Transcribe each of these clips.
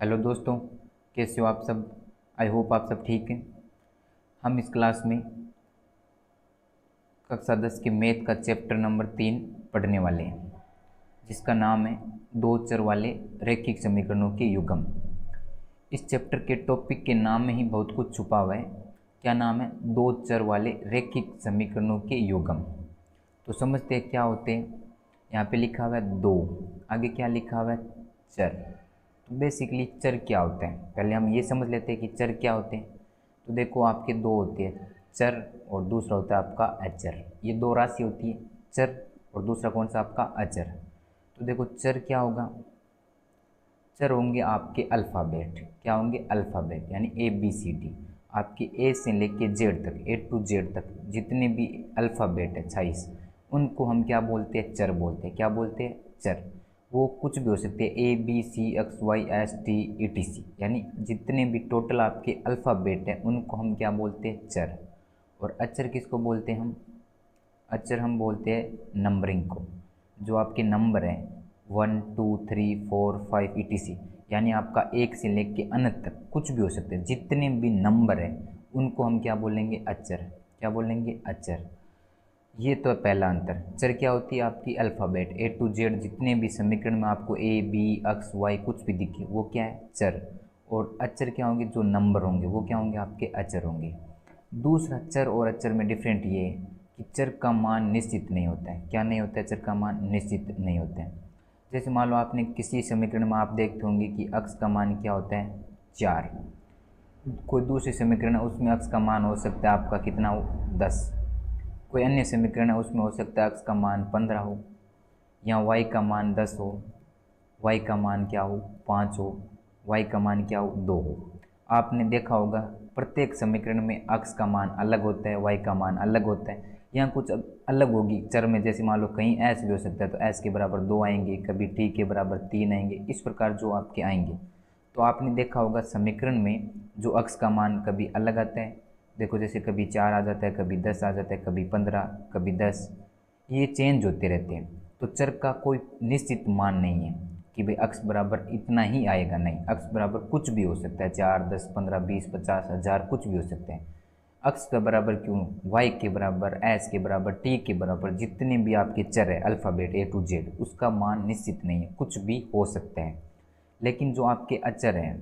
Hello दोस्तों, कैसे हो आप सब। आई होप आप सब ठीक हैं। हम इस क्लास में कक्षा 10 के मैथ का चैप्टर नंबर 3 पढ़ने वाले हैं, जिसका नाम है दो चर वाले रैखिक समीकरणों के युग्म। इस चैप्टर के टॉपिक के नाम में ही बहुत कुछ छुपा हुआ है। क्या नाम है? दो चर वाले रैखिक समीकरणों के युग्म। तो समझते हैं क्या होते हैं। यहाँ पे लिखा हुआ है दो, आगे क्या लिखा हुआ है? चर। तो बेसिकली चर क्या होते हैं, पहले हम ये समझ लेते हैं कि चर क्या होते हैं। तो देखो, आपके दो होते हैं, चर और दूसरा होता है आपका अचर। ये दो राशि होती है, चर और दूसरा कौन सा? आपका अचर। तो देखो, चर क्या होगा? चर होंगे आपके अल्फ़ाबेट। क्या होंगे? अल्फ़ाबेट, यानी ABCD। आपके ए से लेके जेड तक, A to Z तक जितने भी अल्फ़ाबेट है 26, उनको हम क्या बोलते हैं? चर बोलते हैं। क्या बोलते हैं? चर। वो कुछ भी हो सकते हैं, ABCXYST ETC, यानी जितने भी टोटल आपके अल्फ़ाबेट हैं उनको हम क्या बोलते हैं? चर। और अचर किसको बोलते हैं हम? अचर हम बोलते हैं नंबरिंग को। जो आपके नंबर हैं 1 2 3 4 5 ETC, यानी आपका एक से लेके अनंत तक कुछ भी हो सकते हैं, जितने भी नंबर हैं उनको हम क्या बोलेंगे? अचर। क्या बोलेंगे? अचर। ये तो है पहला अंतर। चर क्या होती है? आपकी अल्फ़ाबेट A to Z, जितने भी समीकरण में आपको A B X Y कुछ भी दिखे वो क्या है? चर। और अचर क्या होंगे? जो नंबर होंगे वो क्या होंगे? आपके अचर होंगे। दूसरा, चर और अचर में डिफरेंट ये है कि चर का मान निश्चित नहीं होता है। क्या नहीं होता है? चर का मान निश्चित नहीं होता है। जैसे मान लो आपने किसी समीकरण में आप देखते होंगे कि अक्स का मान क्या होता है? 4। कोई दूसरी समीकरण है उसमें अक्स का मान हो सकता है आपका कितना हो? 10। कोई अन्य समीकरण है उसमें हो सकता है अक्स का मान 15 हो, या वाई का मान 10 हो, वाई का मान क्या हो? 5 हो, वाई का मान क्या हो? 2 हो। आपने देखा होगा प्रत्येक समीकरण में अक्स का मान अलग होता है, वाई का मान अलग होता है, यहाँ कुछ अलग होगी चर में। जैसे मान लो कहीं एस भी हो सकता है, तो एस के बराबर 2 आएंगे, कभी टी के बराबर 3 आएंगे, इस प्रकार जो आपके आएंगे। तो आपने देखा होगा समीकरण में जो अक्स का मान कभी अलग आता है। देखो, जैसे कभी 4 आ जाता है, कभी 10 आ जाता है, कभी 15, कभी 10, ये चेंज होते रहते हैं। तो चर का कोई निश्चित मान नहीं है कि भाई अक्स बराबर इतना ही आएगा, नहीं। अक्स बराबर कुछ भी हो सकता है, 4 10 15 20 50 1000 कुछ भी हो सकते हैं। अक्स का बराबर क्यों? वाई के बराबर, एस के बराबर, टी के बराबर, जितने भी आपके चर है अल्फ़ाबेट A to Z, उसका मान निश्चित नहीं है, कुछ भी हो सकता है। लेकिन जो आपके अचर हैं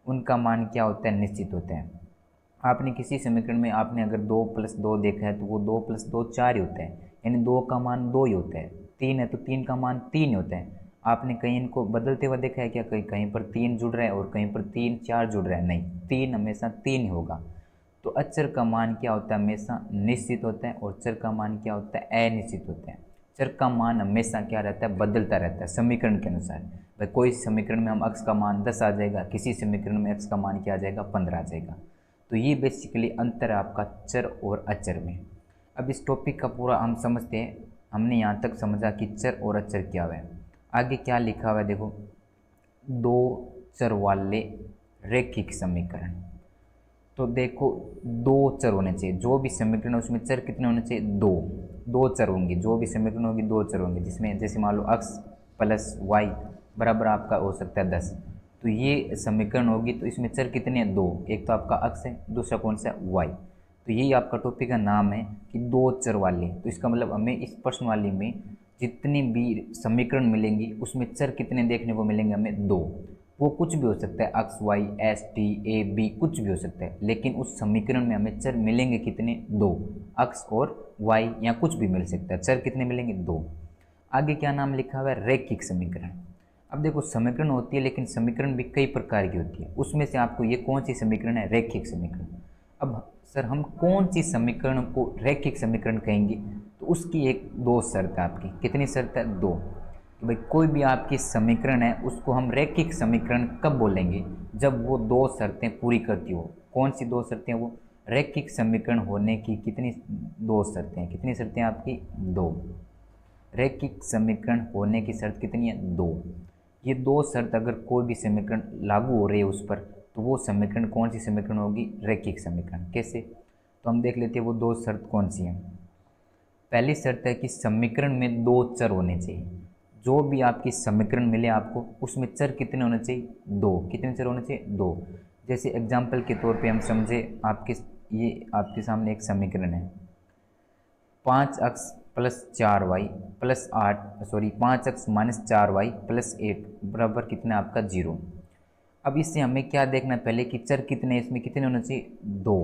उनका मान क्या होता है? निश्चित होते हैं। आपने किसी समीकरण में आपने अगर 2+2 देखा है तो वो 2+2 4 ही होता है, यानी 2 का मान 2 ही होता है। 3 है तो 3 का मान 3 ही होता है। आपने कहीं इनको बदलते हुए देखा है क्या? कहीं कहीं पर 3 जुड़ रहा है और कहीं पर 3 4 जुड़ रहा है? नहीं, 3 हमेशा 3 ही होगा। तो अचर का मान क्या होता है? हमेशा निश्चित होता है। और चर का मान क्या होता है? अनिश्चित होता है। चर का मान हमेशा क्या रहता है? बदलता रहता है समीकरण के अनुसार। भाई कोई समीकरण में हम अक्स का मान 10 आ जाएगा, किसी समीकरण में अक्स का मान क्या आ जाएगा? 15 आ जाएगा। तो ये बेसिकली अंतर है आपका चर और अचर में। अब इस टॉपिक का पूरा हम समझते हैं। हमने यहाँ तक समझा कि चर और अचर क्या है। आगे क्या लिखा हुआ है देखो, दो चर वाले रैखिक समीकरण। तो देखो, दो चर होने चाहिए, जो भी समीकरण है उसमें चर कितने होने चाहिए? दो। दो चर होंगे, जो भी समीकरण होगी दो चर होंगे, जिसमें जैसे मान लो x + y बराबर आपका हो सकता है 10। तो ये समीकरण होगी तो इसमें चर कितने हैं? दो। एक तो आपका x है, दूसरा कौन सा है? y। तो यही आपका टॉपिक का नाम है कि दो चर वाले। तो इसका मतलब हमें इस प्रश्न वाली में जितनी भी समीकरण मिलेंगी उसमें चर कितने देखने को मिलेंगे? हमें दो। वो कुछ भी हो सकता है, x y S T A B कुछ भी हो सकता है, लेकिन उस समीकरण में हमें चर मिलेंगे कितने? दो। x और y या कुछ भी मिल सकता है, चर कितने मिलेंगे? दो। आगे क्या नाम लिखा हुआ है? रैखिक समीकरण। अब देखो, समीकरण होती है लेकिन समीकरण भी कई प्रकार की होती है, उसमें से आपको ये कौन सी समीकरण है? रैखिक समीकरण। अब सर हम कौन सी समीकरण को रैखिक समीकरण कहेंगे? तो उसकी एक दो शर्त है आपकी। कितनी शर्त है? दो। कि भाई कोई भी आपकी समीकरण है उसको हम रैखिक समीकरण कब बोलेंगे? जब वो दो शर्तें पूरी करती हो। कौन सी दो शर्तें? वो रैखिक समीकरण होने की कितनी दो शर्तें हैं? कितनी शर्तें आपकी? दो। रैखिक समीकरण होने की शर्त कितनी है? दो। ये दो शर्त अगर कोई भी समीकरण लागू हो रही है उस पर, तो वो समीकरण कौन सी समीकरण होगी? रैखिक समीकरण। कैसे? तो हम देख लेते हैं वो दो शर्त कौन सी हैं। पहली शर्त है कि समीकरण में दो चर होने चाहिए। जो भी आपकी समीकरण मिले आपको उसमें चर कितने होने चाहिए, 2। कितने चर होने चाहिए, 2। जैसे एग्जाम्पल के तौर पे हम समझे, ये आपके सामने एक समीकरण है, 5x plus 4y plus 5x minus 4y plus 8 बराबर कितना आपका 0। अब इससे हमें क्या देखना है पहले कि चर कितने हैं, इसमें कितने होने चाहिए, 2।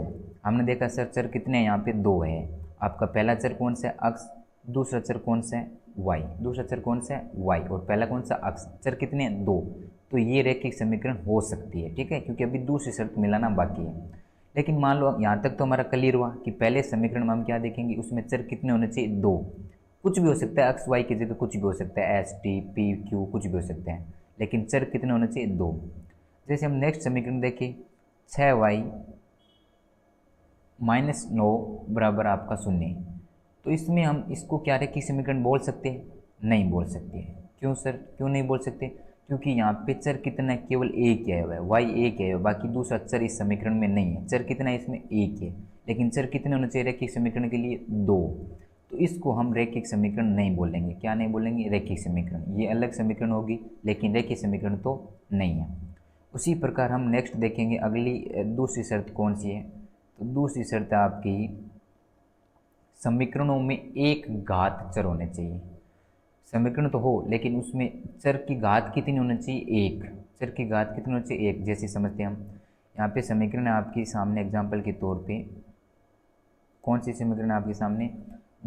हमने देखा सर चर कितने हैं, यहाँ पे 2 है। आपका पहला चर कौन सा है, x, दूसरा चर कौन सा है, y, दूसरा चर कौन सा है, y, और पहला कौन सा, x। चर कितने हैं, 2। तो ये रैखिक समीकरण हो सकती है, ठीक है, क्योंकि अभी दूसरी शर्त मिलाना बाकी है। लेकिन मान लो यहाँ तक तो हमारा क्लियर हुआ कि पहले समीकरण में हम क्या देखेंगे, उसमें चर कितने होने चाहिए, 2। कुछ भी हो सकता है, एक्स वाई की जगह कुछ भी हो सकता है, एस टी पी क्यू कुछ भी हो सकते हैं, लेकिन चर कितने होने चाहिए, 2। जैसे हम नेक्स्ट समीकरण देखें, 6y माइनस 9 बराबर आपका 0। तो इसमें हम इसको क्या रैखिक समीकरण बोल सकते हैं, नहीं बोल सकते। क्यों सर, क्यों नहीं बोल सकते, क्योंकि यहाँ पे चर कितना है, केवल एक आया हुआ है, वाई एक आया हुआ है, बाकी दूसरा चर इस समीकरण में नहीं है। चर कितना है इसमें, एक है, लेकिन चर कितने होने चाहिए रैखिक समीकरण के लिए, 2। तो इसको हम रैखिक समीकरण नहीं बोलेंगे। क्या नहीं बोलेंगे, रैखिक समीकरण। ये अलग समीकरण होगी, लेकिन रैखिक समीकरण तो नहीं है। उसी प्रकार हम नेक्स्ट देखेंगे, अगली दूसरी शर्त कौन सी है। तो दूसरी शर्त है आपकी, समीकरणों में एक घात चर होने चाहिए। समीकरण तो हो, लेकिन उसमें चर की घात कितनी होनी चाहिए, 1। चर की घात कितनी होनी चाहिए, 1। जैसे समझते हैं हम, यहाँ पे समीकरण है आपके सामने एग्जाम्पल के तौर पे, कौन सी समीकरण है आपके सामने,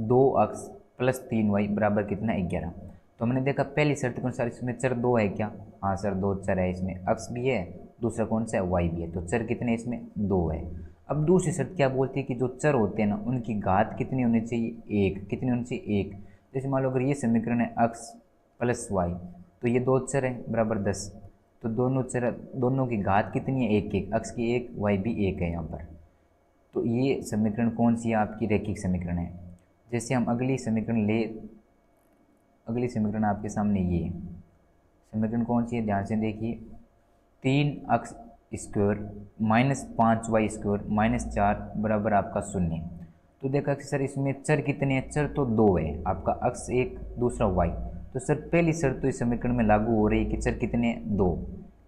2x प्लस 3y बराबर कितना, 11। तो हमने देखा पहली शर्त के अनुसार इसमें चर 2 है क्या, हाँ सर 2 चर है, इसमें x भी है, दूसरा कौन सा है, y भी है। तो चर कितने इसमें, 2 है। अब दूसरी शर्त क्या बोलती है कि जो चर होते हैं ना, उनकी घात कितनी होनी चाहिए, 1। कितनी होनी चाहिए, 1। जैसे मान लो अगर ये समीकरण है x प्लस वाई, तो ये 2 चर है बराबर 10। तो दोनों की घात कितनी है, 1 1, x की 1, y भी 1 है यहाँ पर। तो ये समीकरण कौन सी है, आपकी रैखिक समीकरण है। जैसे हम अगली समीकरण आपके सामने ये समीकरण कौन सी है, ध्यान से देखिए, 3x square minus 5y square minus 4 बराबर आपका 0। तो देखा कि सर इसमें चर कितने हैं, चर तो 2 है, आपका x 1 दूसरा y। तो सर पहली शर्त तो इस समीकरण में लागू हो रही है कि चर कितने हैं, 2।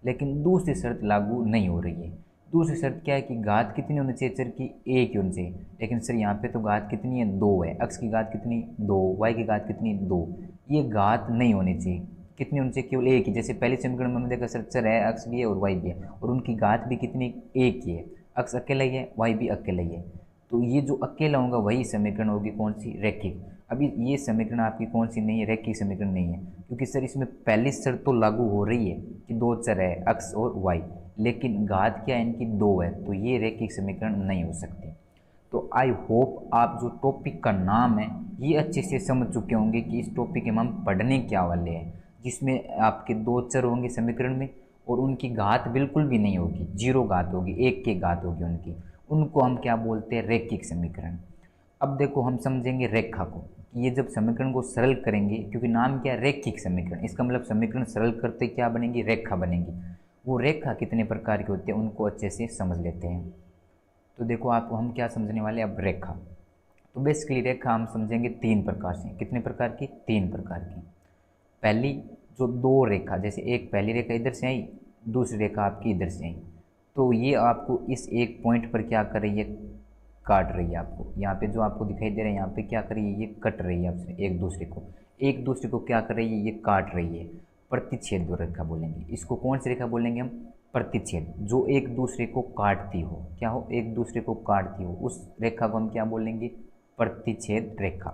लेकिन दूसरी शर्त लागू नहीं हो रही है। दूसरी शर्त क्या है कि घात कितनी होनी चाहिए चर की, 1 होनी चाहिए। लेकिन सर यहाँ पे तो घात कितनी है, 2 है। x की घात कितनी, 2, y की घात कितनी, 2। ये घात नहीं होनी चाहिए। कितनी होनी चाहिए, केवल 1 ही। जैसे पहले समीकरण में हमने देखा सर चर है, x भी है और y भी है, और उनकी घात भी कितनी, 1 ही है। x अकेला ही है, y भी अकेला ही है। तो ये जो अकेला होगा वही समीकरण होगी कौन सी, रैखिक। अभी ये समीकरण आपकी कौन सी नहीं है, रैखिक समीकरण नहीं है, क्योंकि सर इसमें पहली शर्त तो लागू हो रही है कि 2 चर है, x और y, लेकिन घात क्या है इनकी, 2 है। तो ये रैखिक समीकरण नहीं हो सकती। तो आई होप आप जो टॉपिक का नाम है ये अच्छे से समझ चुके होंगे कि इस टॉपिक में हम पढ़ने क्या वाले हैं, जिसमें आपके 2 चर होंगे समीकरण में, और उनकी घात बिल्कुल भी नहीं होगी, 0 घात होगी, 1 की घात होगी उनकी। उनको हम क्या बोलते हैं, रैखिक समीकरण। अब देखो हम समझेंगे रेखा को, कि ये जब समीकरण को सरल करेंगे, क्योंकि नाम क्या है, रैखिक समीकरण, इसका मतलब समीकरण सरल करते क्या बनेगी, रेखा बनेगी। वो रेखा कितने प्रकार की होती है उनको अच्छे से समझ लेते हैं। तो देखो आप, हम क्या समझने वाले हैं अब, रेखा। तो बेसिकली रेखा हम समझेंगे 3 प्रकार से। कितने प्रकार की, 3 प्रकार की। पहली जो 2 रेखा, जैसे एक पहली रेखा इधर से आई, दूसरी रेखा आपकी इधर से आई, तो ये आपको इस एक पॉइंट पर क्या कर रही है, काट रही है आपको। यहाँ पे जो आपको दिखाई दे रहा है, यहाँ पे क्या कर रही है, ये कट रही है आपसे, एक दूसरे को क्या कर रही है, ये काट रही है। प्रतिच्छेद रेखा बोलेंगे इसको। कौन सी रेखा बोलेंगे हम, प्रतिच्छेद। जो एक दूसरे को काटती हो, क्या हो, एक दूसरे को काटती हो, उस रेखा को हम क्या बोलेंगे, प्रतिच्छेद रेखा।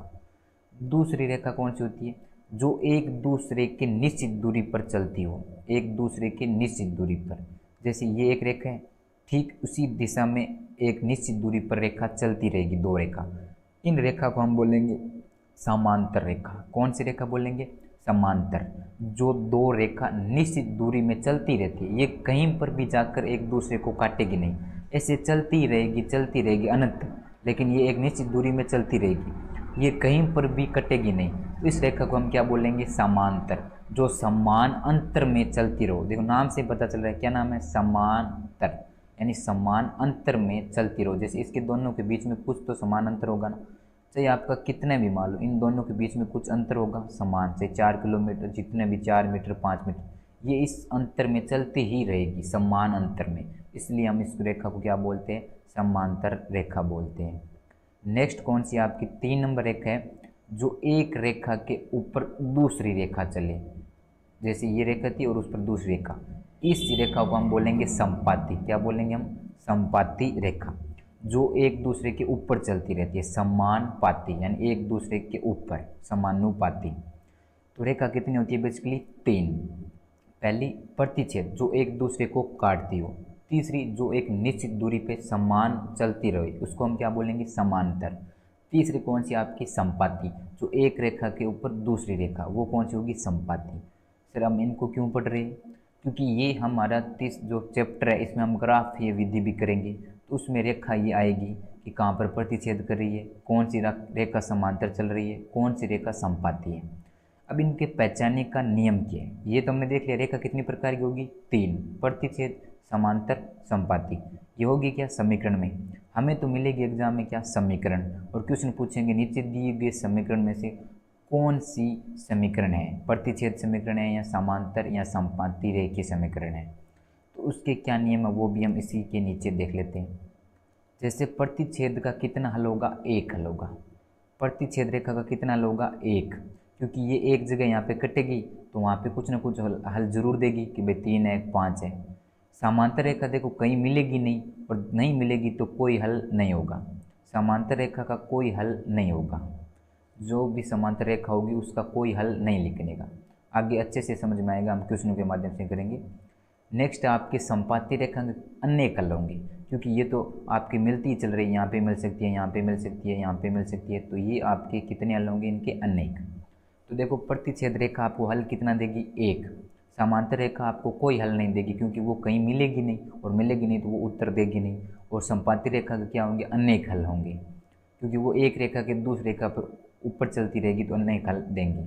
दूसरी रेखा कौन सी होती है, जो एक दूसरे के निश्चित दूरी पर चलती हो, एक दूसरे के निश्चित दूरी पर। जैसे ये एक रेखा है, ठीक उसी दिशा में एक निश्चित दूरी पर रेखा चलती रहेगी, 2 रेखा। इन रेखा को हम बोलेंगे समांतर रेखा। कौन सी रेखा बोलेंगे, समांतर। जो 2 रेखा निश्चित दूरी में चलती रहती है, ये कहीं पर भी जाकर एक दूसरे को काटेगी नहीं, ऐसे चलती रहेगी अनंत तक, लेकिन ये एक निश्चित दूरी में चलती रहेगी, ये कहीं पर भी कटेगी नहीं। तो इस रेखा को हम क्या बोलेंगे, समांतर। जो समान अंतर में चलती रहो, देखो नाम से पता चल रहा है क्या नाम है, समांतर, यानी समान अंतर में चलती रहो। जैसे इसके दोनों के बीच में कुछ तो समान अंतर होगा ना, चाहे आपका कितना भी मान लो इन दोनों के बीच में कुछ अंतर होगा समान से 4 किलोमीटर, जितने भी 4 मीटर 5 मीटर, ये इस अंतर में चलती ही रहेगी, समान अंतर में, इसलिए हम इस रेखा को क्या बोलते हैं, समांतर रेखा बोलते हैं। नेक्स्ट कौन सी आपकी 3 नंबर रेखा है, जो एक रेखा के ऊपर दूसरी रेखा चले, जैसे ये रेखा थी और उस पर दूसरी रेखा, इस रेखा को हम बोलेंगे संपाती। क्या बोलेंगे हम, संपाती रेखा, जो एक दूसरे के ऊपर चलती रहती है, समानुपाती, यानी एक दूसरे के ऊपर समानुपाती। तो रेखा कितनी होती है बेसिकली 3। पहली प्रतिच्छेद, जो एक दूसरे को काटती हो। तीसरी, जो एक निश्चित दूरी पे समान चलती रहे, उसको हम क्या बोलेंगे, समांतर। तीसरी कौन सी आपकी, संपाती, जो एक रेखा के ऊपर दूसरी रेखा, वो कौन सी होगी, संपाती। सर हम इनको क्यों पढ़ रहे हैं, क्योंकि ये हमारा 30 जो चैप्टर है इसमें हम ग्राफ ये विधि भी करेंगे, तो उसमें रेखा ये आएगी कि कहाँ पर प्रतिच्छेद कर रही है, कौन सी रेखा समांतर चल रही है, कौन सी रेखा संपाती है। अब इनके पहचानने का नियम क्या है, ये तो हमने देख लिया, रेखा कितनी प्रकार की होगी, 3, प्रतिच्छेद, समांतर, संपाती। ये होगी क्या, समीकरण में। हमें तो मिलेगी एग्जाम में क्या, समीकरण, और क्वेश्चन पूछेंगे नीचे दिए गए समीकरण में से कौन सी समीकरण है, प्रतिच्छेद समीकरण है या समांतर या संपाती रेखीय समीकरण है। तो उसके क्या नियम है वो भी हम इसी के नीचे देख लेते हैं। जैसे प्रतिच्छेद का कितना हल होगा, 1 हल होगा। प्रतिच्छेद रेखा का कितना हल होगा, 1, क्योंकि ये एक जगह यहाँ पे कटेगी तो वहाँ पे कुछ ना कुछ हल जरूर देगी कि भाई 3 है 5 है। समांतर रेखा देखो कहीं मिलेगी नहीं, और नहीं मिलेगी तो कोई हल नहीं होगा, समांतर रेखा का कोई हल नहीं होगा, जो भी समांतर रेखा होगी उसका कोई हल नहीं लिखने का। आगे अच्छे से समझ में आएगा, हम क्वेश्चनों के माध्यम से करेंगे। नेक्स्ट आपकी संपाती रेखा अनेक हल होंगे, क्योंकि ये तो आपकी मिलती ही चल रही है, यहाँ पे मिल सकती है, यहाँ पे मिल सकती है, यहाँ पे मिल सकती है, तो ये आपके कितने हल होंगे, इनके अनेक। तो देखो प्रतिच्छेद रेखा आपको हल कितना देगी, 1। समांतर रेखा आपको कोई हल नहीं देगी, क्योंकि वो कहीं मिलेगी नहीं, और मिलेगी नहीं तो वो उत्तर देगी नहीं। और संपाती रेखा के क्या होंगे, अनेक हल होंगे, क्योंकि वो एक रेखा के दूसरी रेखा पर ऊपर चलती रहेगी तो अनेक हल देंगी।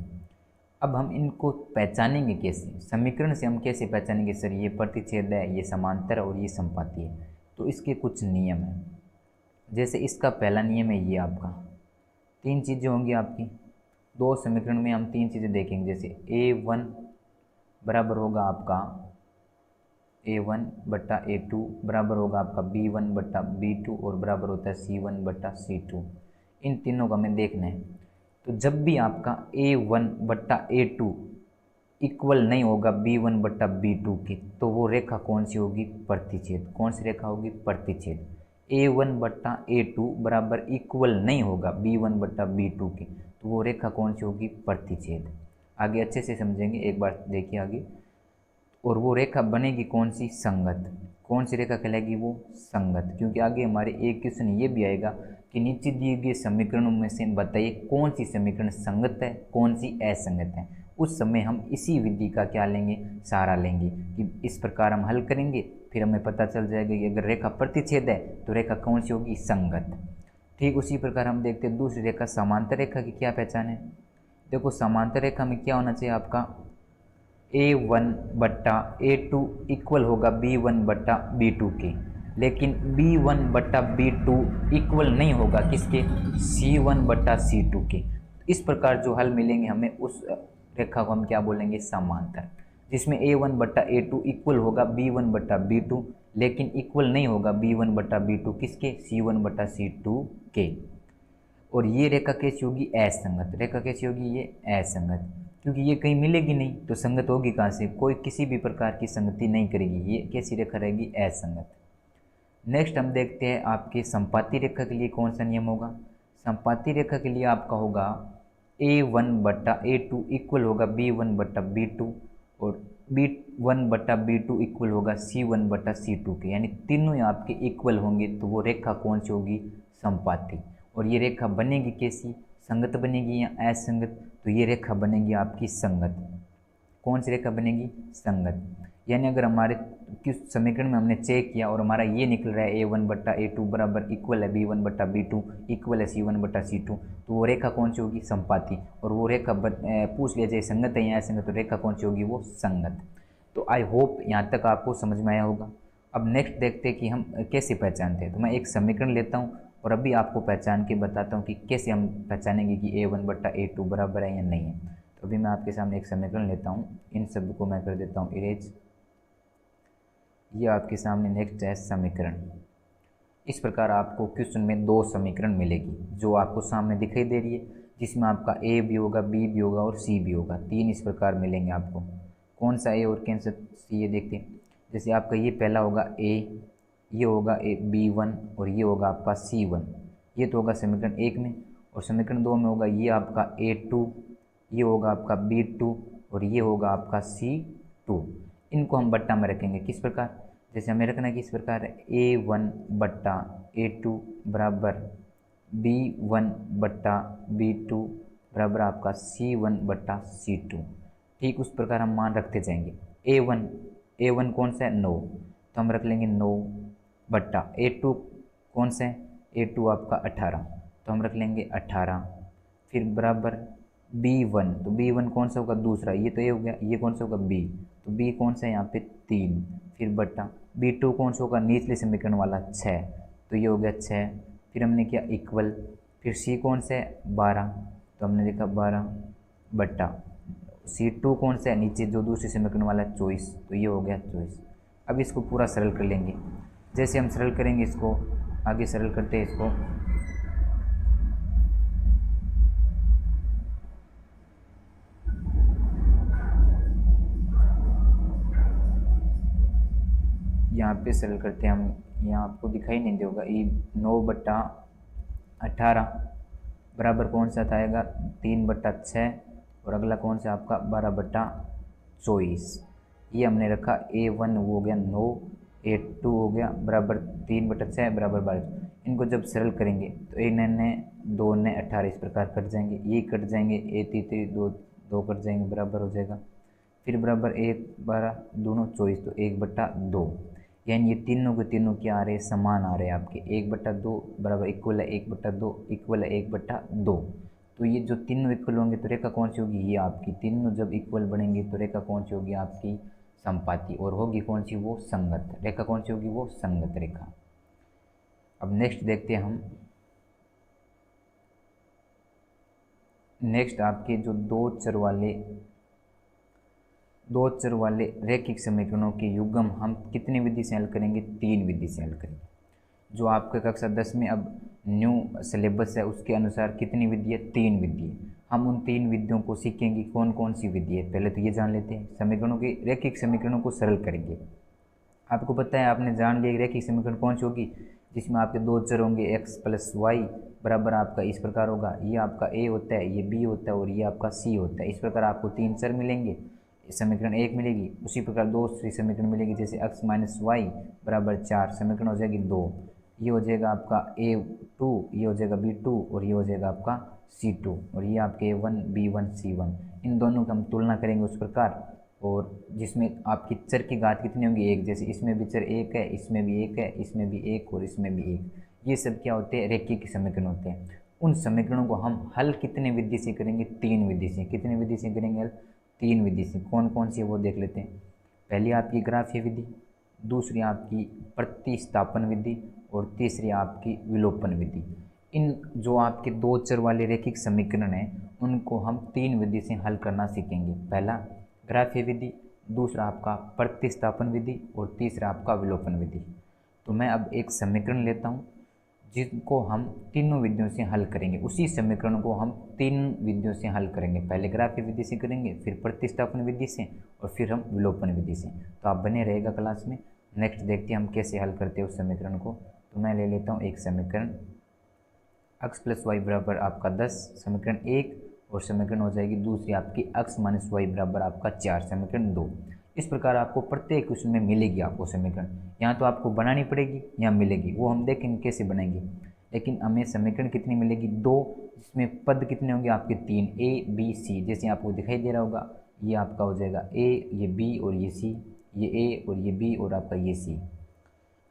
अब हम इनको पहचानेंगे कैसे, समीकरण से हम कैसे पहचानेंगे, सर ये प्रतिच्छेद है, ये समांतर और ये संपाती है। तो इसके कुछ नियम हैं। जैसे इसका पहला नियम है ये आपका, 3 चीज़ें होंगी आपकी, 2 समीकरण में हम 3 चीज़ें देखेंगे। जैसे A1 बराबर होगा आपका A1/A2 बराबर होगा आपका B1/B2 और बराबर होता है C1/C2। इन तीनों का हमें देखना है। तो जब भी आपका A1/A2 इक्वल नहीं होगा B1/B2 के, तो वो रेखा कौन सी होगी, प्रतिच्छेद। कौन सी रेखा होगी, प्रतिच्छेद। A1/A2 बराबर इक्वल नहीं होगा B1/B2 के, तो वो रेखा कौन सी होगी, प्रतिच्छेद। आगे अच्छे से समझेंगे, एक बार देखिए आगे। और वो रेखा बनेगी कौन सी, संगत। कौन सी रेखा कहलाएगी, वो संगत, क्योंकि आगे हमारे एक क्वेश्चन ये भी आएगा कि नीचे दिए गए समीकरणों में से बताइए कौन सी समीकरण संगत है, कौन सी असंगत है। उस समय हम इसी विधि का क्या लेंगे, सहारा लेंगे, कि इस प्रकार हम हल करेंगे, फिर हमें पता चल जाएगा कि अगर रेखा प्रतिच्छेद है तो रेखा कौन सी होगी, संगत। ठीक उसी प्रकार हम देखते हैं दूसरी रेखा, समांतर रेखा की क्या पहचान है। देखो समांतर रेखा में क्या होना चाहिए आपका, A1/A2 इक्वल होगा B1/B2 के, लेकिन B1/B2 इक्वल नहीं होगा किसके, C1/C2 के। इस प्रकार जो हल मिलेंगे हमें, उस रेखा को हम क्या बोलेंगे, समांतर, जिसमें A1/A2 इक्वल होगा B1/B2, लेकिन इक्वल नहीं होगा B1/B2 किसके, C1/C2 के। और ये रेखा कैसी होगी, असंगत। रेखा कैसी होगी, ये असंगत, क्योंकि ये कहीं मिलेगी नहीं तो संगत होगी कहाँ से, कोई किसी भी प्रकार की संगति नहीं करेगी, ये कैसी रेखा रहेगी, असंगत। नेक्स्ट हम देखते हैं आपकी संपाती रेखा के लिए कौन सा नियम होगा। संपाती रेखा के लिए आपका होगा A1/A2 इक्वल होगा B1/B2 और B1/B2 इक्वल होगा C1/C2 के, यानी तीनों आपके इक्वल होंगे तो वो रेखा कौन सी होगी, संपाती। और ये रेखा बनेगी कैसी, संगत बनेगी या असंगत, तो ये रेखा बनेगी आपकी संगत। कौन सी रेखा बनेगी, संगत। यानी अगर हमारे किस समीकरण में हमने चेक किया और हमारा ये निकल रहा है A1/A2 बराबर इक्वल है B1/B2 इक्वल है C1/C2, तो वो रेखा कौन सी होगी, संपाती। और वो रेखा पूछ लिया जाए संगत है या असंगत, तो रेखा कौन सी होगी, वो संगत। तो आई होप यहाँ तक आपको समझ में आया होगा। अब नेक्स्ट देखते हैं कि हम कैसे पहचानते हैं। तो मैं एक समीकरण लेता हूँ और अभी आपको पहचान के बताता हूँ कि कैसे हम पहचानेंगे कि A1/A2 बराबर है या नहीं है। तो अभी मैं आपके सामने एक समीकरण लेता हूँ, इन सब को मैं कर देता हूँ इरेज। ये आपके सामने नेक्स्ट है समीकरण। इस प्रकार आपको क्वेश्चन में दो समीकरण मिलेगी जो आपको सामने दिखाई दे रही है, जिसमें आपका ए भी होगा, बी भी होगा और सी भी होगा। तीन इस प्रकार मिलेंगे आपको। कौन सा ए और कौन सा सी, ये देखते हैं। जैसे आपका ये पहला होगा ए, ये होगा ए B1 और ये होगा आपका C1। ये तो होगा समीकरण 1 में। और समीकरण 2 में होगा ये आपका A2, ये होगा आपका B2 और ये होगा आपका C2। इनको हम बट्टा में रखेंगे किस प्रकार, जैसे हमें रखना है कि इस प्रकार है A1/A2 बराबर B1/B2 बराबर आपका C1/C2। ठीक उस प्रकार हम मान रखते जाएंगे। A1 कौन सा है 9, तो हम रख लेंगे 9 A2 कौन सा है, A2 आपका 18, तो हम रख लेंगे 18। फिर बराबर B1, तो B1 कौन सा होगा दूसरा, ये तो ये हो गया, ये कौन सा होगा B, तो B कौन सा है यहाँ पे 3। फिर बट्टा B2 कौन सा होगा निचले समीकरण वाला 6, तो ये हो गया 6। फिर हमने किया इक्वल। फिर C कौन सा है 12, तो हमने लिखा 12 बट्टा C2 कौन सा है नीचे जो दूसरे समीकरण वाला है 24, तो ये हो गया 24। अब इसको पूरा सरल कर लेंगे। जैसे हम सरल करेंगे इसको, आगे सरल करते हैं इसको। यहाँ पे सरल करते हैं हम, यहाँ आपको दिखाई नहीं देगा। ये 9/18 बराबर कौन सा आएगा 3/6 और अगला कौन सा आपका 12/24। ये हमने रखा A1 हो गया 9, A2 हो गया बराबर 3/6 बराबर 12। इनको जब सरल करेंगे तो 1 ने 2 ने 18 इस प्रकार कट जाएंगे, ये कट जाएंगे, ए 3 दो कट जाएंगे, बराबर हो जाएगा। फिर बराबर 1 12 दोनों 24, तो 1/2, यानी ये तीनों के तीनों क्या आ रहे हैं समान आ रहे हैं आपके। 1/2 बराबर इक्वल है 1/2 इक्वल है 1/2। तो ये जो तीनों इक्वल होंगे तो रेखा कौन सी होगी, ये आपकी तीनों जब इक्वल बनेंगे तो रेखा कौन सी होगी आपकी संपाती, और होगी कौन सी वो संगत रेखा। कौन सी होगी वो संगत रेखा। अब नेक्स्ट देखते हैं हम। नेक्स्ट आपके जो दो चर वाले रैखिक समीकरणों के युग्म हम कितनी विधि से हल करेंगे, 3 विधि से हल करेंगे। जो आपके कक्षा 10 में अब न्यू सिलेबस है उसके अनुसार कितनी विधि है, 3 विधि है। हम उन 3 विधियों को सीखेंगे कौन कौन सी विधि है। पहले तो ये जान लेते हैं, समीकरणों के रैखिक समीकरणों को सरल करेंगे। आपको पता है, आपने जान लिया रैखिक समीकरण कौन सी होगी, जिसमें आपके दो चर होंगे x + y बराबर आपका इस प्रकार होगा, ये आपका a होता है, ये b होता है और ये आपका c होता है। इस प्रकार आपको 3 चर मिलेंगे, समीकरण 1 मिलेगी। उसी प्रकार दूसरी समीकरण मिलेगी, जैसे x - y बराबर 4, समीकरण हो जाएगी 2। ये हो जाएगा आपका A2, ये हो जाएगा B2 और ये हो जाएगा आपका C2, और ये आपके A1 B1 C1। इन दोनों की हम तुलना करेंगे उस प्रकार, और जिसमें आपकी चर की घात कितनी होगी 1। जैसे इसमें भी चर 1 है, इसमें भी 1 है, इसमें भी 1 और इसमें भी 1। ये सब क्या होते हैं, रैखिक समीकरण होते हैं। उन समीकरणों को हम हल कितने विधि से करेंगे, 3 विधि से। कितनी विधि से करेंगे हल, 3 विधि से। कौन कौन सी है वो देख लेते हैं। पहली आपकी ग्राफीय विधि, दूसरी आपकी प्रतिस्थापन विधि और तीसरी आपकी विलोपन विधि। इन जो आपके दो चर वाले रैखिक समीकरण हैं उनको हम 3 विधि से हल करना सीखेंगे। पहला ग्राफीय विधि, दूसरा आपका प्रतिस्थापन विधि और तीसरा आपका विलोपन विधि। तो मैं अब एक समीकरण लेता हूँ जिनको हम तीनों विधियों से हल करेंगे। उसी समीकरण को हम 3 विधियों से हल करेंगे। पहले ग्राफीय विधि से करेंगे, फिर प्रतिस्थापन विधि से और फिर हम विलोपन विधि से। तो आप बने रहेगा क्लास में। नेक्स्ट देखते हैं हम कैसे हल करते हैं उस समीकरण को। तो मैं ले लेता हूँ एक समीकरण x + y बराबर आपका 10, समीकरण 1, और समीकरण हो जाएगी दूसरी आपकी x - y बराबर आपका 4, समीकरण 2। इस प्रकार आपको प्रत्येक क्वेश्चन में मिलेगी आपको समीकरण। यहाँ तो आपको बनानी पड़ेगी, यहाँ मिलेगी, वो हम देखेंगे कैसे बनाएंगे। लेकिन हमें समीकरण कितनी मिलेगी, 2, जिसमें पद कितने होंगे आपके 3, a b c। जैसे आपको दिखाई दे रहा होगा, ये आपका हो जाएगा a, ये b और ये c, ये a और ये b और आपका ये c।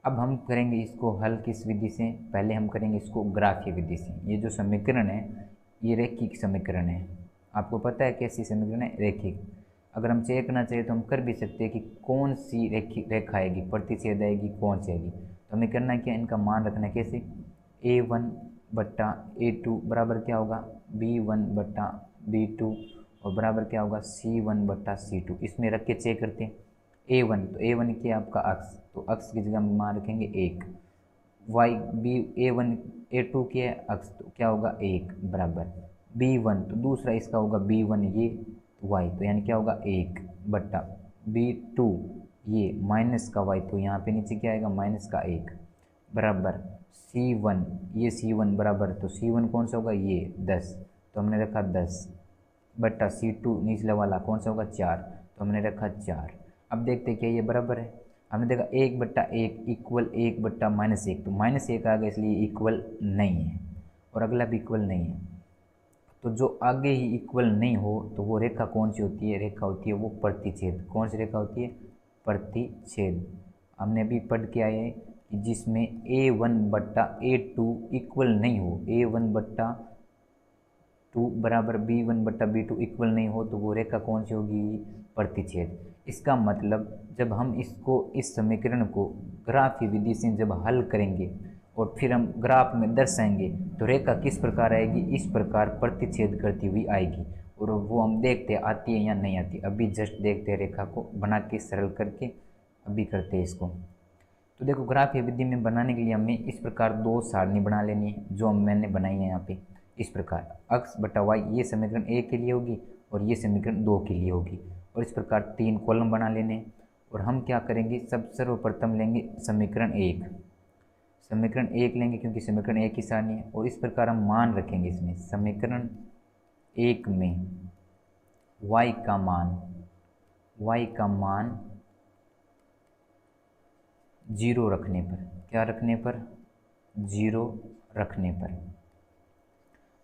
अब हम करेंगे इसको हल किस विधि से, पहले हम करेंगे इसको ग्राफीय विधि से। ये जो समीकरण है ये रैखिक समीकरण है। आपको पता है कैसी समीकरण है, रैखिक। अगर हम चेक करना चाहिए तो हम कर भी सकते हैं कि कौन सी रेखा आएगी, प्रतिच्छेद आएगी, कौन सी आएगी। तो हमें करना क्या, इनका मान रखना है कैसे, A1 बट्टा A2 बराबर क्या होगा B1 बट्टा B2 और बराबर क्या होगा C1 बट्टा C2। इसमें रख के चेक करते हैं। A1 तो A1 क्या आपका अक्स, तो अक्स की जगह हम मान रखेंगे 1। वाई बी A1 A2 की है अक्स, तो क्या होगा 1 बराबर B1 तो दूसरा इसका होगा B1 ये y, तो यानी क्या होगा 1 बट्टा B2 ये माइनस का y, तो यहाँ पे नीचे क्या आएगा माइनस का 1 बराबर C1 ये C1 बराबर, तो C1 कौन सा होगा ये 10, तो हमने रखा 10 बट्टा C2 निचला वाला कौन सा होगा 4, तो हमने रखा 4। अब देखते क्या ये बराबर है। हमने देखा 1 बट्टा 1 इक्वल 1 बट्टा -1, तो -1 आ गया इसलिए इक्वल नहीं है और अगला भी इक्वल नहीं है। तो जो आगे ही इक्वल नहीं हो तो वो रेखा कौन सी होती है, रेखा होती है वो प्रतिच्छेद। कौन सी रेखा होती है प्रतिच्छेद। हमने अभी पढ़ के आए हैं कि जिसमें A1 बट्टा A2 इक्वल नहीं हो, A1 बट्टा 2 बराबर B1 बट्टा B2 इक्वल नहीं हो तो वो रेखा कौन सी होगी प्रतिच्छेद। इसका मतलब जब हम इसको इस समीकरण को ग्राफी विधि से जब हल करेंगे और फिर हम ग्राफ में दर्शाएंगे तो रेखा किस प्रकार आएगी, इस प्रकार प्रतिच्छेद करती हुई आएगी। और वो हम देखते हैं आती है या नहीं आती। अभी जस्ट देखते हैं रेखा को बना के सरल करके, अभी करते हैं इसको। तो देखो ग्राफीय विधि में बनाने के लिए हमें इस प्रकार दो सारणी बना लेनी है जो मैंने बनाई है यहाँ पे। इस प्रकार x बटा y ये समीकरण 1 के लिए होगी और ये समीकरण 2 के लिए होगी। और इस प्रकार 3 कॉलम बना लेने हैं। और हम क्या करेंगे, सब सर्वप्रथम लेंगे समीकरण 1। समीकरण 1 लेंगे क्योंकि समीकरण 1 की सारणी है। और इस प्रकार हम मान रखेंगे इसमें समीकरण 1 में y का मान 0 रखने पर, क्या रखने पर 0 रखने पर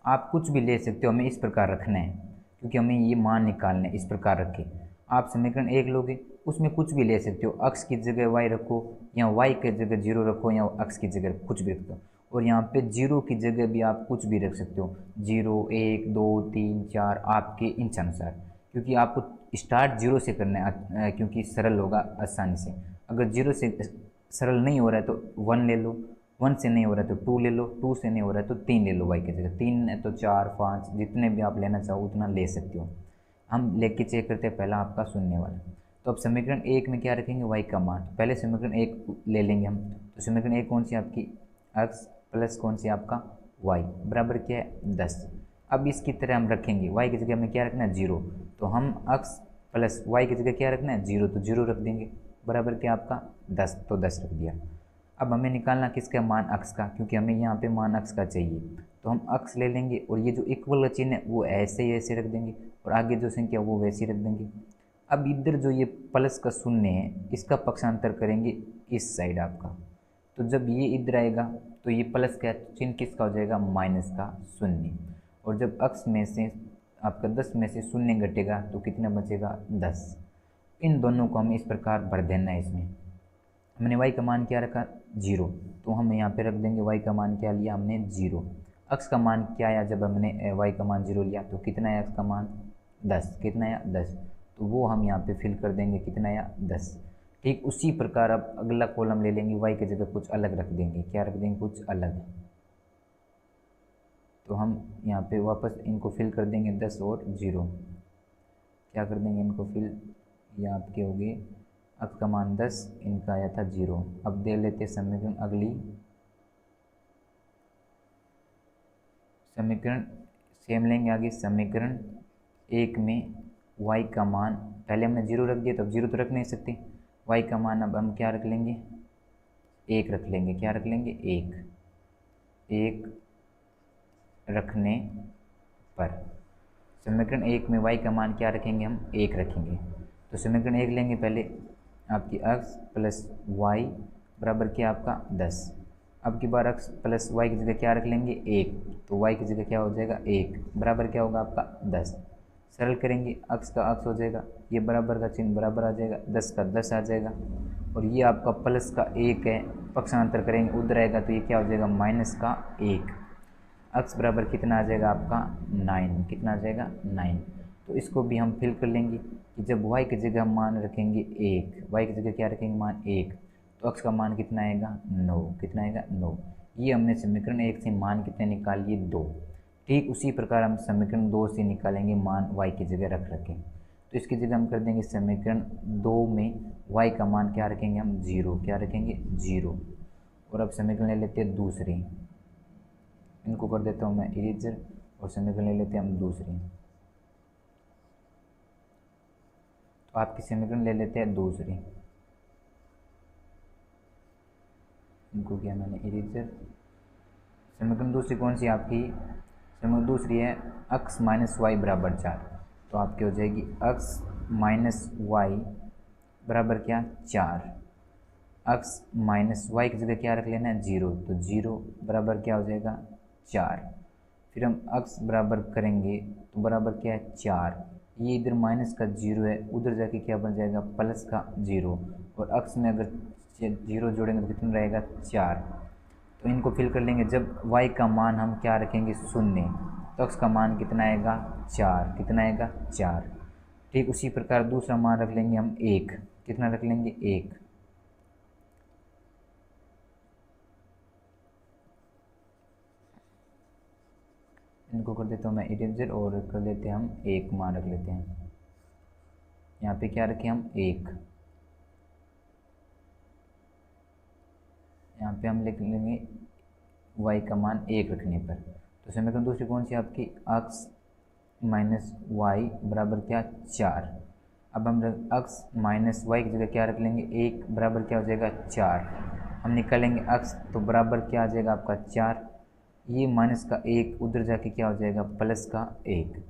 आप कुछ भी ले सकते हो, हमें इस प्रकार रखना है क्योंकि हमें ये मान निकालना है। इस प्रकार रखें, आप समीकरण 1 लोगे उसमें कुछ भी ले सकते हो, x की जगह y रखो या y की जगह 0 रखो या x की जगह कुछ भी रख दो। और यहाँ पे 0 की जगह भी आप कुछ भी रख सकते हो, 0 1 2 3 4 आपके इच्छानुसार, क्योंकि आपको स्टार्ट 0 से करना है क्योंकि सरल होगा आसानी से। अगर 0 से सरल नहीं हो रहा है तो 1 ले लो, 1 से नहीं हो रहा है तो 2 ले लो, 2 से नहीं हो रहा है तो 3 ले लो y की जगह। 3 है तो 4 5 जितने भी आप लेना चाहो उतना ले सकते हो। हम लेके चेक करते हैं पहला आपका शून्य वाला। तो अब समीकरण 1 में क्या रखेंगे y का मान, पहले समीकरण 1 ले लेंगे हम। तो समीकरण 1 कौन सी आपकी x प्लस कौन सी आपका y बराबर क्या है 10। अब इसकी तरह हम रखेंगे y की जगह हमें क्या रखना है 0, तो हम x प्लस y की जगह क्या रखना है 0, तो 0 रख देंगे बराबर क्या आपका 10, तो 10 रख दिया। अब हमें निकालना किसका मान x का, क्योंकि हमें यहाँ पे मान x का चाहिए। तो हम x ले लेंगे और ये जो इक्वल का चिन्ह है वो ऐसे ही ऐसे रख देंगे और आगे जो संख्या वो वैसे ही रख देंगे। अब इधर जो ये प्लस का शून्य है इसका पक्षांतर करेंगे इस साइड आपका। तो जब ये इधर आएगा तो ये प्लस का चिन्ह किसका हो जाएगा माइनस का शून्य। और जब x में से आपका 10 में से शून्य घटेगा तो कितना बचेगा 10। इन दोनों को हमें इस प्रकार भर देना है। इसमें हमने y का मान क्या रखा 0, तो हम यहाँ पे रख देंगे y का मान क्या लिया हमने 0। x का मान क्या आया, जब हमने y का मान 0 लिया तो कितना आया x का मान 10, कितना आया 10, तो वो हम यहाँ पे फिल कर देंगे कितना आया 10। ठीक उसी प्रकार अब अगला कॉलम ले लेंगे, y की जगह कुछ अलग रख देंगे, क्या रख देंगे कुछ अलग। तो हम यहाँ पे वापस इनको फिल कर देंगे 10 और 0, क्या कर देंगे इनको फिल, ये आपके हो गए x का मान 10, इनका आया था 0। अब दे लेते समीकरण अगली, समीकरण सेम लेंगे आगे। समीकरण 1 में y का मान, पहले हमने 0 रख दिया तो अब 0 तो रख नहीं सकते, y का मान अब हम क्या रख लेंगे 1 रख लेंगे, क्या रख लेंगे 1 रखने पर समीकरण 1 में y का मान क्या रखेंगे हम 1 रखेंगे। तो समीकरण 1 लेंगे पहले आपकी x प्लस y बराबर क्या आपका 10। अब की बार x प्लस y की जगह क्या रख लेंगे 1, तो y की जगह क्या हो जाएगा 1 बराबर क्या होगा आपका 10। सरल करेंगे x का x हो जाएगा, ये बराबर का चिन्ह बराबर आ जाएगा, 10 का 10 आ जाएगा। और ये आपका प्लस का 1 है, पक्षांतर करेंगे उधर आएगा तो ये क्या हो जाएगा माइनस का 1। x बराबर कितना आ जाएगा आपका 9, कितना आ जाएगा 9। तो इसको भी हम फिल कर लेंगे कि जब y की जगह हम मान रखेंगे 1, y की जगह क्या रखेंगे मान 1, तो x का मान कितना आएगा 9, कितना आएगा 9। ये हमने समीकरण 1 से मान कितने निकाल लिए 2। ठीक उसी प्रकार हम समीकरण 2 से निकालेंगे मान y की जगह रख रखें। तो इसकी जगह हम कर देंगे समीकरण 2 में y का मान क्या रखेंगे हम 0, क्या रखेंगे 0। और अब समीकरण ले लेते हैं दूसरी, इनको कर देता हूँ मैं इरेजर, और समीकरण ले लेते हैं हम दूसरी। तो आपकी समीकरण ले लेते हैं दूसरी, इनको किया मैंने इरेजर। समीकरण दूसरी कौन सी आपकी, समीकरण दूसरी है x माइनस वाई बराबर 4। तो आपकी हो जाएगी x माइनस वाई बराबर क्या 4। x माइनस वाई की जगह क्या रख लेना है 0, तो 0 बराबर क्या हो जाएगा 4। फिर हम x बराबर करेंगे तो बराबर क्या है 4। ये इधर माइनस का 0 है, उधर जाके क्या बन जाएगा प्लस का 0, और x में अगर 0 जोड़ेंगे तो कितना रहेगा 4। तो इनको फिल कर लेंगे। जब y का मान हम क्या रखेंगे 0, तो x का मान कितना आएगा 4, कितना आएगा 4। ठीक उसी प्रकार दूसरा मान रख लेंगे हम 1, कितना रख लेंगे 1। इनको कर देता हूँ मैं इरेजर, और कर देते हैं हम 1 मान रख लेते हैं। यहाँ पे क्या रखें हम 1, यहाँ पे हम लिख लेंगे y का मान 1 रखने पर। तो समीकरण दूसरी कौन सी आपकी x माइनस वाई बराबर क्या 4। अब हम x माइनस वाई की जगह क्या रख लेंगे 1 बराबर क्या हो जाएगा 4। हम निकालेंगे x तो बराबर क्या आ जाएगा आपका 4। ये माइनस का 1 उधर जाके क्या हो जाएगा प्लस का 1।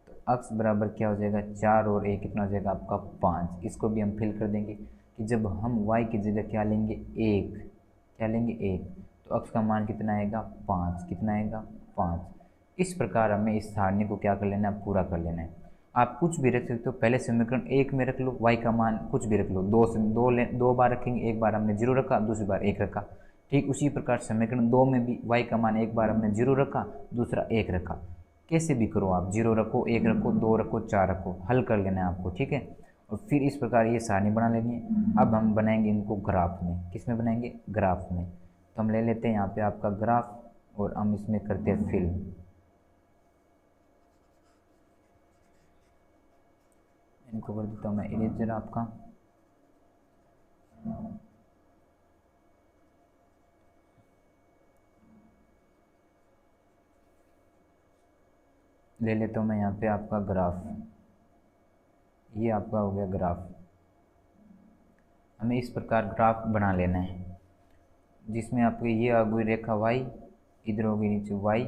तो x बराबर क्या हो जाएगा 4 और 1 कितना हो जाएगा आपका 5। इसको भी हम फिल कर देंगे कि जब हम y की जगह क्या लेंगे 1, क्या लेंगे 1, तो x का मान कितना आएगा 5, कितना आएगा 5। इस प्रकार हमें इस सारणी को क्या कर लेना है पूरा कर लेना है। आप कुछ भी रख सकते हो, पहले समीकरण 1 में रख लो y का मान कुछ भी रख लो, दो बार रखेंगे, एक बार हमने 0 रखा, दूसरी बार 1 रखा। ठीक उसी प्रकार समीकरण 2 में भी y का मान एक बार हमने 0 रखा, दूसरा 1 रखा। कैसे भी करो आप, 0 रखो, 1 रखो, 2 रखो, 4 रखो, हल कर लेना है आपको, ठीक है। और फिर इस प्रकार ये सारणी बना लेनी है। अब हम बनाएंगे इनको ग्राफ में, किस में बनाएंगे ग्राफ में। तो हम ले लेते हैं यहाँ पे आपका ग्राफ, और हम इसमें करते हैं फिल। इनको कर देता हूँ मैं इरेजर आपका। ले लेता हूँ मैं यहाँ पे आपका ग्राफ, ये आपका हो गया ग्राफ। हमें इस प्रकार ग्राफ बना लेना है, जिसमें आपकी ये आ गई रेखा y, इधर होगी नीचे y,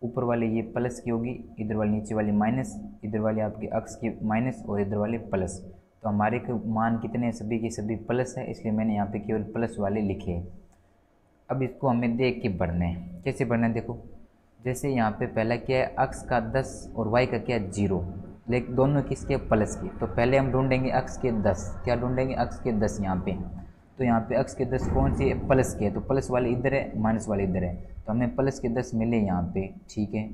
ऊपर वाले ये प्लस की होगी, इधर वाली नीचे वाली माइनस, इधर वाली आपकी x की माइनस, और इधर वाले प्लस। तो हमारे के मान कितने हैं सभी के सभी प्लस है, इसलिए मैंने यहाँ पे केवल प्लस वाले लिखे हैं। अब इसको हमें देख के बढ़ना है। कैसे बढ़ना है देखो, जैसे यहाँ पे पहला क्या है x का 10 और y का क्या है 0, लेकिन दोनों किसके प्लस के। तो पहले हम ढूंढेंगे x के 10, क्या ढूंढेंगे x के 10 यहाँ पे। तो यहाँ पे x के 10 कौन सी है प्लस के है, तो प्लस वाले इधर है, माइनस वाले इधर है, तो हमें प्लस के 10 मिले यहाँ पे, ठीक है।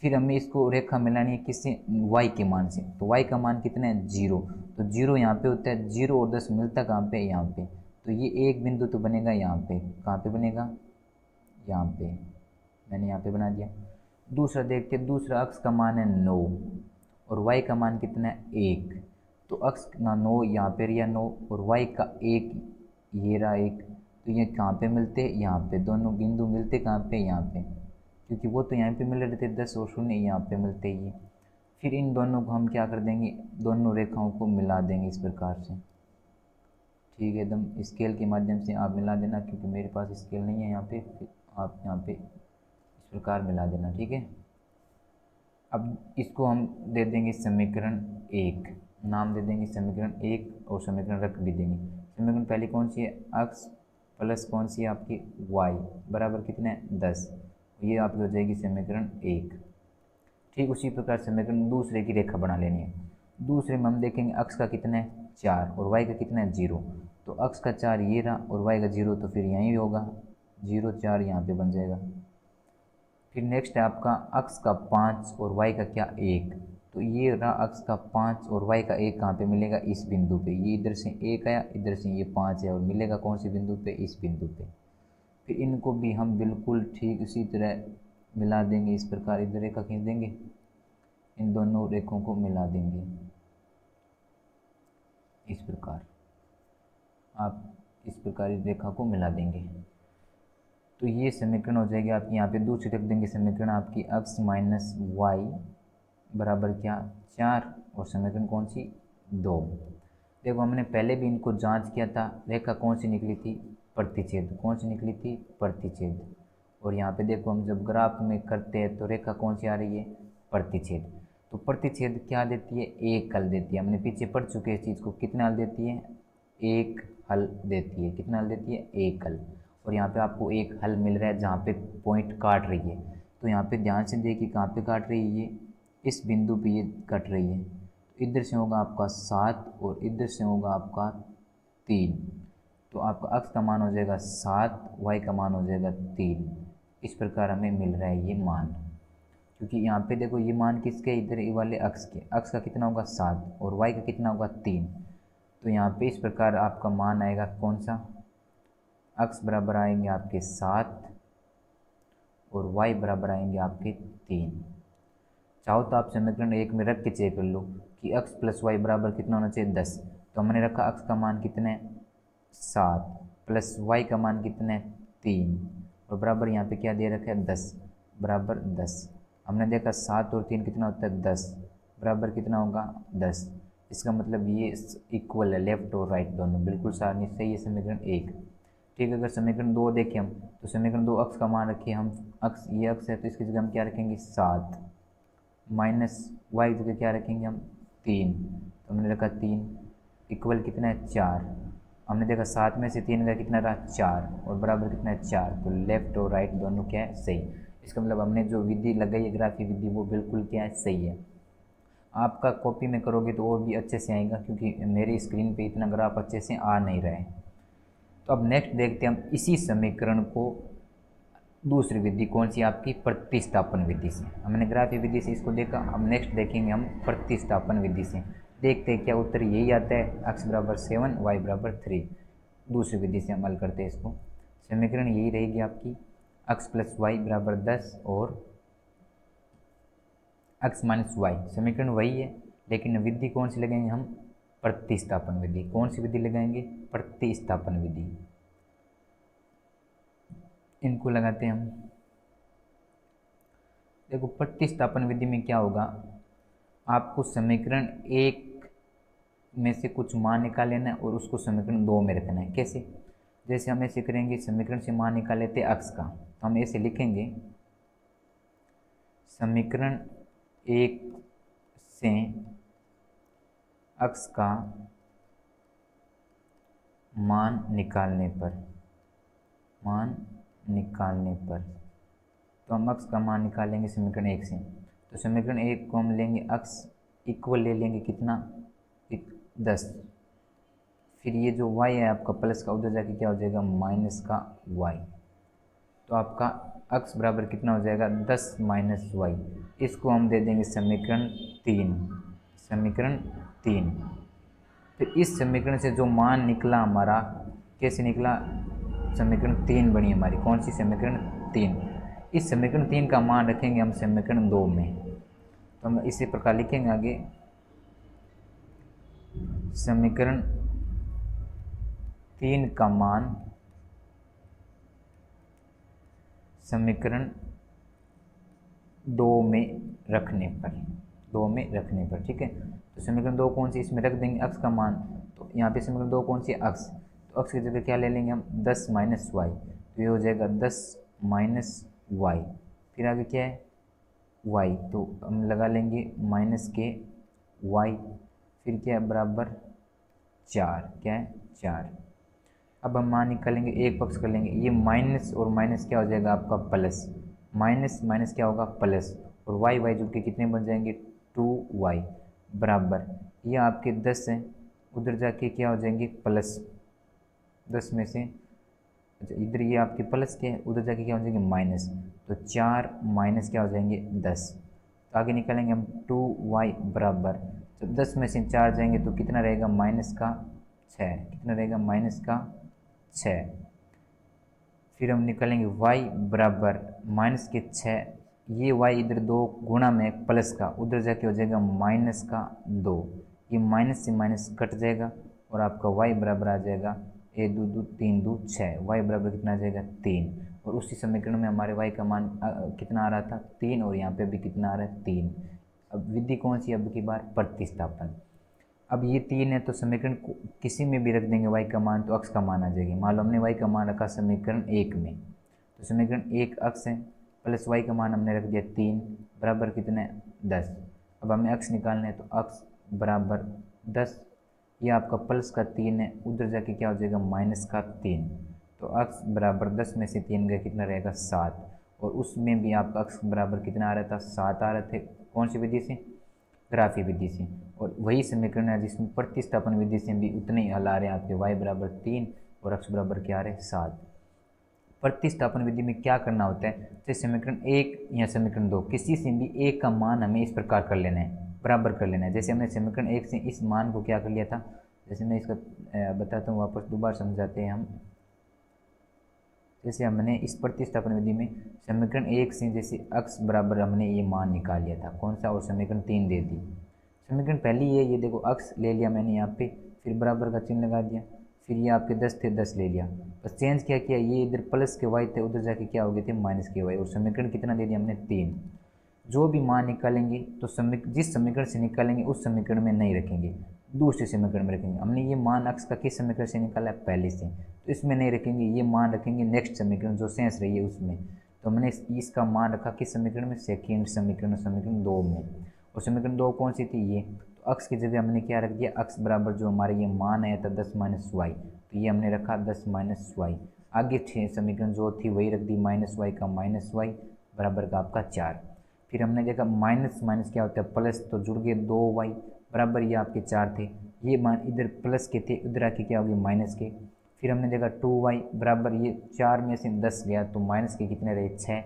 फिर हमें इसको रेखा मिलानी है किससे y के मान से। तो y का मान कितना है 0, तो 0 यहाँ पे होता है, 0 और 10 मिलता कहाँ पे यहाँ पे। तो ये एक बिंदु तो बनेगा यहाँ पे, कहाँ पे बनेगा यहाँ पे, मैंने यहाँ पे बना दिया। दूसरा देखते हैं, दूसरा x का मान है 9 और y का मान कितना है 1। तो x का 9 यहाँ पे रिया 9, और y का 1 ये रहा 1। तो ये कहाँ पे मिलते हैं यहाँ पे, दोनों बिंदु मिलते कहाँ पे यहाँ पे, क्योंकि वो तो यहाँ पे मिल रहे थे 10 और 0 यहाँ पे मिलते ही। फिर इन दोनों को हम क्या कर देंगे, दोनों रेखाओं को मिला देंगे इस प्रकार से, ठीक है। एकदम स्केल के माध्यम से आप मिला देना, क्योंकि मेरे पास स्केल नहीं है यहाँ पे, आप यहाँ पे इस प्रकार मिला देना, ठीक है। अब इसको हम दे देंगे समीकरण 1, नाम दे देंगे समीकरण 1, और समीकरण रख भी देंगे। समीकरण पहली कौन सी है x प्लस कौन सी है आपकी y बराबर कितने 10, ये आपकी हो जाएगी समीकरण 1। ठीक उसी प्रकार समीकरण दूसरे की रेखा बना लेनी है। दूसरे में हम देखेंगे x का कितना है 4 और y का कितना है 0। तो x का 4 ये रहा और y का 0, तो फिर यहीं होगा 0 4 यहाँ पे बन जाएगा। फिर नेक्स्ट है आपका x का 5 और y का क्या 1। तो ये रहा x का 5 और y का 1 कहाँ पे मिलेगा इस बिंदु पे। ये इधर से 1 आया, इधर से ये 5 है, और मिलेगा कौन से बिंदु पे इस बिंदु पे। फिर इनको भी हम बिल्कुल ठीक इसी तरह मिला देंगे। इस प्रकार इधर रेखा खींच देंगे, इन दोनों रेखों को मिला देंगे। इस प्रकार आप इस प्रकार इस रेखा को मिला देंगे तो ये समीकरण हो जाएगी आपकी। यहाँ पे दूसरी रख देंगे समीकरण आपकी x माइनस वाई बराबर क्या 4, और समीकरण कौन सी 2। देखो हमने पहले भी इनको जांच किया था, रेखा कौन सी निकली थी प्रतिच्छेद, कौन सी निकली थी प्रतिच्छेद। और यहाँ पे देखो हम जब ग्राफ में करते हैं तो रेखा कौन सी आ रही है प्रतिच्छेद। तो प्रतिच्छेद क्या देती है एक हल देती है, हमने पीछे पढ़ चुके हैं इस चीज़ को। कितना हल देती है एक हल देती है, कितना हल देती है एक हल। और यहाँ पे आपको एक हल मिल रहा है जहाँ पे पॉइंट काट रही है। तो यहाँ पे ध्यान से देखिए कहाँ पे काट रही है, ये इस बिंदु पे ये कट रही है। तो इधर से होगा आपका 7 और इधर से होगा आपका 3। तो आपका x का मान हो जाएगा 7, y का मान हो जाएगा 3। इस प्रकार हमें मिल रहा है ये मान। क्योंकि यहाँ पे देखो ये मान किसके, इधर ये वाले x के, x का कितना होगा 7 और y का कितना होगा 3। तो यहाँ पे इस प्रकार आपका मान आएगा कौन सा, x बराबर आएंगे आपके 7 और y बराबर आएंगे आपके 3। चाहो तो आप समीकरण 1 में रख के चेक कर लो कि x प्लस वाई बराबर कितना होना चाहिए 10। तो हमने रखा x का मान कितना है 7 प्लस y का मान कितना है 3 और बराबर यहाँ पे क्या दे रखा है 10 बराबर 10। हमने देखा 7 और 3 कितना होता है 10 बराबर कितना होगा 10। इसका मतलब ये इक्वल है, लेफ्ट और राइट दोनों बिल्कुल सही है समीकरण 1। ठीक है, अगर समीकरण 2 देखें हम तो समीकरण 2 x का मान रखिए हम, x ये x है तो इसकी जगह हम क्या रखेंगे 7 माइनस y की जगह क्या रखेंगे हम 3। तो हमने रखा 3 इक्वल कितना है 4। हमने देखा 7 में से 3 का कितना रहा 4 और बराबर कितना है 4। तो लेफ्ट और राइट दोनों क्या है सही। इसका मतलब हमने जो विधि लगाई है ग्राफी विधि वो बिल्कुल क्या है सही है। आपका कॉपी में करोगे तो और भी अच्छे से आएगा, क्योंकि मेरी स्क्रीन पे इतना ग्राफ अच्छे से आ नहीं रहा है। तो अब नेक्स्ट देखते हैं हम इसी समीकरण को दूसरी विधि कौन सी आपकी प्रतिस्थापन विधि से। हमने ग्राफी विधि से इसको देखा, अब नेक्स्ट देखेंगे हम प्रतिस्थापन विधि से। देखते हैं क्या उत्तर यही आता है, x बराबर 7 y बराबर 3। दूसरी विधि से हम हल करते हैं इसको। समीकरण यही रहेगी आपकी x प्लस वाई बराबर 10 और x माइनस वाई। समीकरण वही है लेकिन विधि कौन सी लगाएंगे हम प्रतिस्थापन विधि। कौन सी विधि लगाएंगे प्रतिस्थापन विधि। इनको लगाते हैं हम। देखो प्रतिस्थापन विधि में क्या होगा, आपको समीकरण 1 में से कुछ मान निकाल लेना है और उसको समीकरण 2 में रखना है। कैसे, जैसे हम ऐसे करेंगे, समीकरण से मान निकाल लेते हैं x का, तो हम ऐसे लिखेंगे समीकरण 1 से x का मान निकालने पर तो हम x का मान निकालेंगे समीकरण 1 से। तो समीकरण 1 को हम लेंगे x इक्वल ले लेंगे कितना 10। फिर ये जो y है आपका प्लस का उधर जाके क्या हो जाएगा माइनस का y। तो आपका x बराबर कितना हो जाएगा 10 माइनस वाई। इसको हम दे देंगे समीकरण 3। फिर इस समीकरण से जो मान निकला हमारा कैसे निकला, समीकरण 3 बनी हमारी। कौन सी समीकरण 3। इस समीकरण 3 का मान रखेंगे हम समीकरण 2 में। तो हम इसी प्रकार लिखेंगे आगे समीकरण 3 का मान समीकरण 2 में रखने पर। ठीक है, तो समीकरण 2 कौन सी, इसमें रख देंगे x का मान। तो यहाँ पे समीकरण 2 कौन सी है x, तो x की जगह क्या ले लेंगे हम 10 माइनस वाई। तो ये हो जाएगा 10 माइनस वाई। फिर आगे क्या है y, तो हम लगा लेंगे माइनस के y। फिर क्या है बराबर 4, क्या है 4। अब हम मान निकालेंगे, एक पक्ष कर लेंगे, ये माइनस और माइनस क्या हो जाएगा आपका प्लस, माइनस माइनस क्या होगा प्लस, और वाई वाई जुड़ के कितने बन जाएंगे 2y बराबर, ये आपके 10 हैं, उधर जाके क्या हो जाएंगे प्लस 10 में से, अच्छा इधर ये आपके प्लस के उधर जाके क्या हो जाएंगे माइनस, तो 4 माइनस क्या हो जाएंगे 10। तो आगे निकालेंगे हम 2y बराबर, जब 10 में से 4 जाएंगे तो कितना रहेगा माइनस का 6, कितना रहेगा माइनस का 6। फिर हम निकालेंगे y बराबर माइनस के 6, ये y इधर 2 गुणा में प्लस का, उधर जाके हो जाएगा माइनस का 2, ये माइनस से माइनस कट जाएगा और आपका y बराबर आ जाएगा 1 2 2 3 2 6, y बराबर कितना आ जाएगा 3। और उसी समीकरण में हमारे y का मान कितना आ रहा था 3, और यहाँ पे भी कितना आ रहा है 3। अब विधि कौन सी, अब की बार प्रतिस्थापन। अब ये 3 है तो समीकरण किसी में भी रख देंगे y का मान तो अक्स का मान आ जाएगी। मान लो हमने y का मान रखा समीकरण 1 में, तो समीकरण 1 अक्स है, प्लस y का मान हमने रख दिया 3 बराबर कितने 10। अब हमें अक्स निकालना है तो अक्स बराबर 10, ये आपका प्लस का 3 है, उधर जाके क्या हो जाएगा माइनस का 3, तो अक्स बराबर 10 में से 3 गया कितना रहेगा 7। और उसमें भी आपका अक्स बराबर कितना आ रहा था 7 आ रहे थे, कौन सी विधि से, ग्राफी विधि से। और वही समीकरण है जिसमें प्रतिस्थापन विधि से भी उतने ही हल आ रहे हैं आपके, y बराबर 3 और अक्स बराबर क्या आ रहे हैं 7। प्रतिस्थापन विधि में क्या करना होता है, जैसे समीकरण 1 या समीकरण 2 किसी से भी एक का मान हमें इस प्रकार कर लेना है, बराबर कर लेना है। जैसे हमने समीकरण 1 से इस मान को क्या कर लिया था, जैसे मैं इसका बताता हूँ, वापस दोबारा समझाते हैं हम। जैसे हमने इस प्रतिस्थापन विधि में समीकरण 1 से जैसे अक्स बराबर हमने ये मान निकाल लिया था कौन सा, और समीकरण 3 दे दी। समीकरण पहली ये देखो अक्स ले लिया मैंने यहाँ पे, फिर बराबर का चिन्ह लगा दिया, फिर ये आपके 10 थे 10 ले लिया, बस चेंज क्या किया, ये इधर प्लस के वाई थे उधर जाके क्या हो गए थे माइनस के वाई, और समीकरण कितना दे दिया हमने 3। जो भी मान निकालेंगे तो जिस समीकरण से निकालेंगे उस समीकरण में नहीं रखेंगे, दूसरे समीकरण में रखेंगे। हमने ये मान अक्स का किस समीकरण से निकाला है, पहले से, तो इसमें नहीं रखेंगे, ये मान रखेंगे नेक्स्ट समीकरण जो सेंस रही है उसमें। तो हमने इसका मान रखा किस समीकरण में, सेकेंड समीकरण, समीकरण 2 में। और समीकरण 2 कौन सी थी, ये, तो अक्स की जगह हमने क्या रख दिया, अक्स बराबर जो हमारे ये मान आया था 10 माइनस वाई, तो ये हमने रखा 10 माइनस वाई। आगे समीकरण जो थी वही रख दी, माइनस वाई का माइनस वाई बराबर का आपका 4। फिर हमने देखा माइनस माइनस क्या होता है प्लस, तो जुड़ गए 2y बराबर ये आपके 4 थे, ये मान इधर प्लस के थे उधर आके क्या होगी माइनस के। फिर हमने देखा 2y बराबर ये 4 में से 10 गया तो माइनस के कितने रहे 6।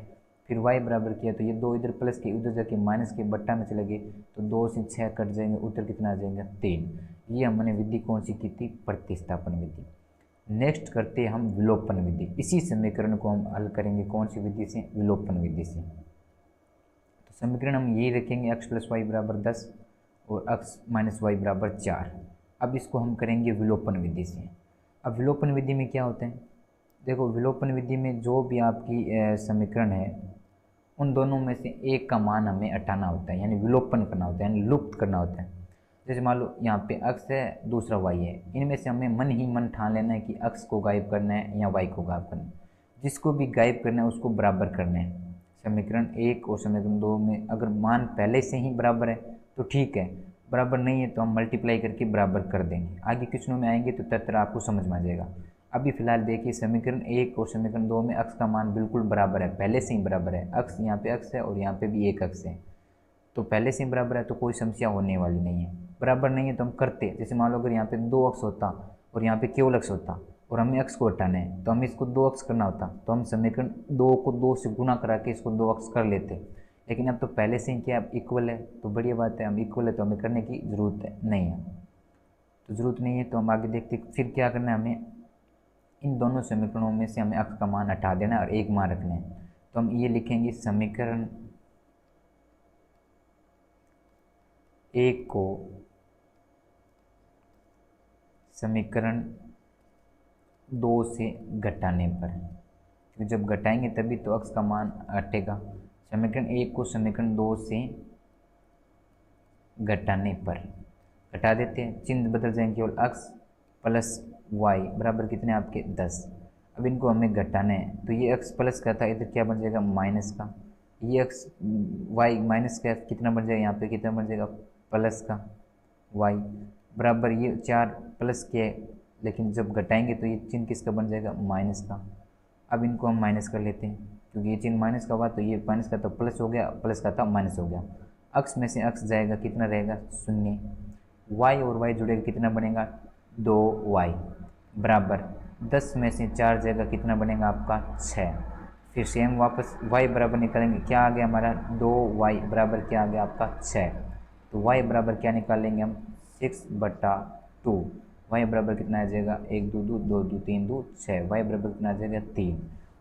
फिर y बराबर किया तो ये 2 इधर प्लस के उधर जाके माइनस के बट्टा में चले गए, तो 2 से 6 कट जाएंगे, उधर कितना आ जाएगा 3। ये हमने विधि कौन सी की थी, प्रतिस्थापन विधि। नेक्स्ट करते हैं हम विलोपन विधि। इसी समीकरण को हम हल करेंगे कौन सी विधि से, विलोपन विधि से। तो समीकरण हम यही रखेंगे x प्लस वाई बराबर 10 और x माइनस वाई बराबर 4। अब इसको हम करेंगे विलोपन विधि से। अब विलोपन विधि में क्या होता है, देखो विलोपन विधि में जो भी आपकी समीकरण है उन दोनों में से एक का मान हमें हटाना होता है, यानी विलोपन करना होता है, यानी लुप्त करना होता है। जैसे मान लो यहाँ पे x है दूसरा y है, इनमें से हमें मन ही मन ठान लेना है कि x को गायब करना है या y को गायब करना है। जिसको भी गायब करना है उसको बराबर करना है। समीकरण 1 और समीकरण 2 में अगर मान पहले से ही बराबर है तो ठीक है, बराबर नहीं है तो हम मल्टीप्लाई करके बराबर कर देंगे। आगे क्वेश्चनों में आएंगे तो तत्र आपको समझ में आ जाएगा। अभी फिलहाल देखिए समीकरण 1 और समीकरण 2 में x का मान बिल्कुल बराबर है, पहले से ही बराबर है। x यहाँ पे x है और यहाँ पे भी एक x है, तो पहले से ही बराबर है तो कोई समस्या होने वाली नहीं है। बराबर नहीं है तो हम करते, जैसे मान लो अगर यहाँ पे 2x होता और यहाँ पे केवल x होता और हमें x को हटाना है तो हमें इसको 2x करना होता, तो हम समीकरण 2 को 2 से गुना करा के इसको 2x कर लेते। लेकिन अब तो पहले से ही क्या इक्वल है, तो बढ़िया बात है, हम इक्वल है तो हमें करने की ज़रूरत नहीं है। तो ज़रूरत नहीं है तो हम आगे देखते फिर क्या करना है, हमें इन दोनों समीकरणों में से हमें x का मान हटा देना है और एक मान रखना है। तो हम ये लिखेंगे समीकरण 1 को समीकरण 2 से घटाने पर, क्योंकि जब घटाएंगे तभी तो x का मान हटेगा। समीकरण 1 को समीकरण 2 से घटाने पर घटा देते हैं, चिन्ह बदल जाएंगे, केवल x प्लस वाई बराबर कितने आपके 10। अब इनको हमें घटाना है तो ये x प्लस का था इधर क्या बन जाएगा माइनस का, ये x वाई माइनस का कितना बन जाएगा यहाँ पे कितना बन जाएगा प्लस का y बराबर ये 4 प्लस के है, लेकिन जब घटाएंगे तो ये चिन्ह किसका बन जाएगा माइनस का। अब इनको हम माइनस कर लेते हैं, क्योंकि ये चिन्ह माइनस का हुआ तो ये माइनस का तो प्लस हो गया, प्लस का था माइनस हो गया। x में से x जाएगा कितना रहेगा 0, y और y जुड़ेगा कितना बनेगा 2y बराबर 10 में से 4 जाएगा कितना बनेगा आपका 6। फिर सेम वापस y बराबर निकालेंगे, क्या आ गया हमारा 2y बराबर क्या आ गया आपका 6। तो y बराबर क्या निकालेंगे हम 6/2, y बराबर कितना आ जाएगा 1 2 2 2 2 3 2 6, y बराबर कितना आ जाएगा 3।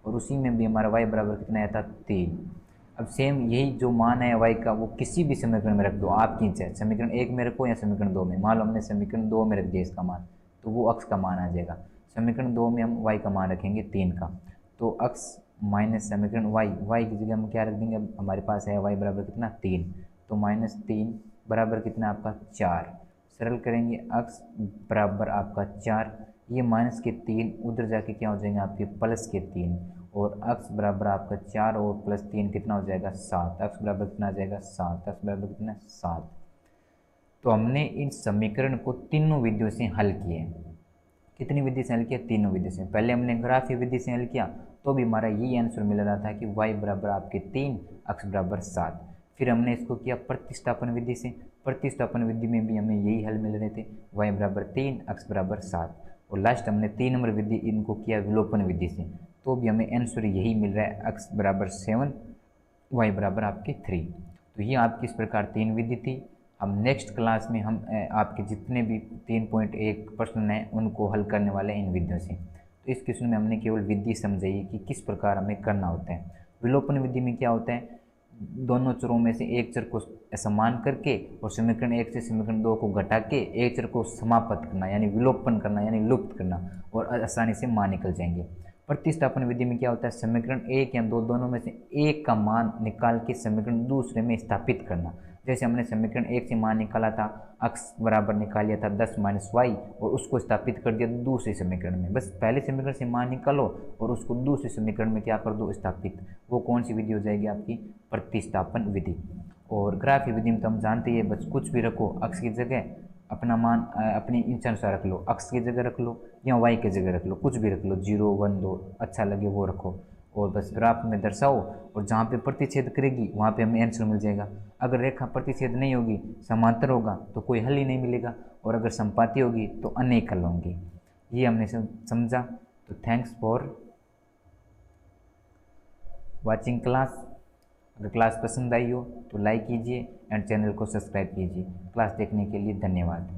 और उसी में भी हमारा y बराबर कितना आया था 3। अब सेम यही जो मान है y का वो किसी भी समीकरण में रख दो, आपकी इच्छा है, समीकरण 1 में रखो या समीकरण 2 में। मान लो हमने समीकरण 2 में रख दिया इसका मान, तो वो अक्स का मान आ जाएगा। समीकरण 2 में हम y का मान रखेंगे 3 का, तो अक्स माइनस समीकरण y की जगह हम क्या रख देंगे, अब हमारे पास है y बराबर कितना 3, तो -3 बराबर कितना आपका 4। सरल करेंगे, अक्स बराबर आपका 4, ये माइनस के 3 उधर जाके क्या हो जाएंगे आपके प्लस के 3, और अक्स बराबर आपका 4 और प्लस 3 कितना हो जाएगा 7। अक्स बराबर कितना आ जाएगा 7, अक्स बराबर कितना 7। तो हमने इन समीकरण को तीनों विधियों से हल किए। कितनी विधि से हल किया, तीनों विधि से। पहले हमने ग्राफी विधि से हल किया तो भी हमारा यही आंसर मिल रहा था कि y बराबर आपके 3, अक्स बराबर 7। फिर हमने इसको किया प्रतिस्थापन विधि से, प्रतिस्थापन विधि में भी हमें यही हल मिल रहे थे, y बराबर 3, अक्स बराबर 7। और लास्ट हमने 3 नंबर विधि इनको किया विलोपन विधि से, तो भी हमें आंसर यही मिल रहा है, अक्स बराबर 7, y बराबर आपके 3। तो ये आपकी इस प्रकार 3 विधि थी। अब नेक्स्ट क्लास में हम आपके जितने भी 3.1 प्रश्न हैं उनको हल करने वाले हैं इन विधियों से। तो इस क्वेश्चन में हमने केवल विधि समझाई कि किस प्रकार हमें करना होता है। विलोपन विधि में क्या होता है, दोनों चरों में से एक चर को समान करके और समीकरण 1 से समीकरण 2 को घटा के एक चर को समाप्त करना, यानी विलोपन करना, यानी लुप्त करना, और आसानी से मान निकल जाएंगे। प्रतिस्थापन विधि में क्या होता है, समीकरण 1 या 2 दोनों में से एक का मान निकाल के समीकरण दूसरे में स्थापित करना। जैसे हमने समीकरण 1 से मान निकाला था, अक्स बराबर निकाल लिया था 10 - y, और उसको स्थापित कर दिया दूसरे समीकरण में। बस पहले समीकरण से मान निकालो और उसको दूसरे समीकरण में क्या कर दो, स्थापित। वो कौन सी विधि हो जाएगी आपकी, प्रतिस्थापन विधि। और ग्राफी विधि में तो हम जानते ही है, बस कुछ भी रखो, अक्स की जगह अपना मान अपनी इच्छानुसार रख लो, अक्स की जगह रख लो या वाई की जगह रख लो, कुछ भी रख लो, 0, 1, 2 अच्छा लगे वो रखो, और बस ग्राफ में दर्शाओ, और जहाँ पे प्रतिच्छेद करेगी वहाँ पे हमें आंसर मिल जाएगा। अगर रेखा प्रतिच्छेद नहीं होगी, समांतर होगा, तो कोई हल ही नहीं मिलेगा, और अगर संपाती होगी तो अनेक हल होंगे। ये हमने समझा। तो थैंक्स फॉर वाचिंग क्लास। अगर क्लास पसंद आई हो तो लाइक कीजिए एंड चैनल को सब्सक्राइब कीजिए। क्लास देखने के लिए धन्यवाद।